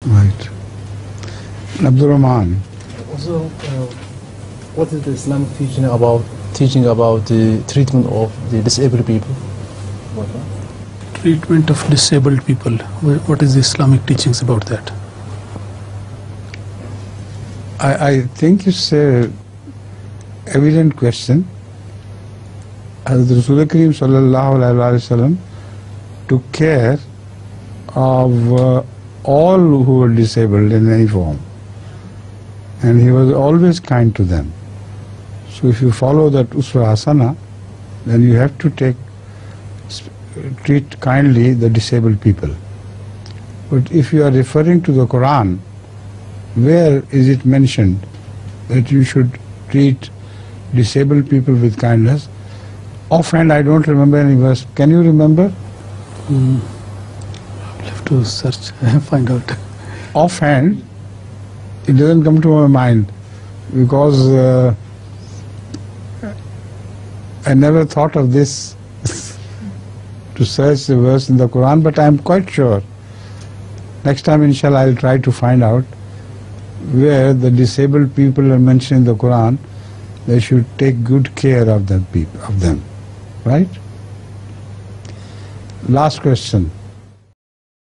Right. Abdul Rahman. Also, what is the Islamic teaching about the treatment of the disabled people? Treatment of disabled people. What is the Islamic teachings about that? I think it's a evident question. Hazrat Rasul Kareem sallallahu alaihi wasallam took care of all who were disabled in any form, and he was always kind to them. So if you follow that uswa hasana, then you have to treat kindly the disabled people. But if you are referring to the Quran, where is it mentioned that you should treat disabled people with kindness? Offhand, I don't remember any verse. Can you remember? I'll have to search and find out. Offhand, it doesn't come to my mind because I never thought of this to search the verse in the Quran, but I'm quite sure. Next time, inshallah, I'll try to find out where the disabled people are mentioned in the Quran. They should take good care of them. Right? Last question.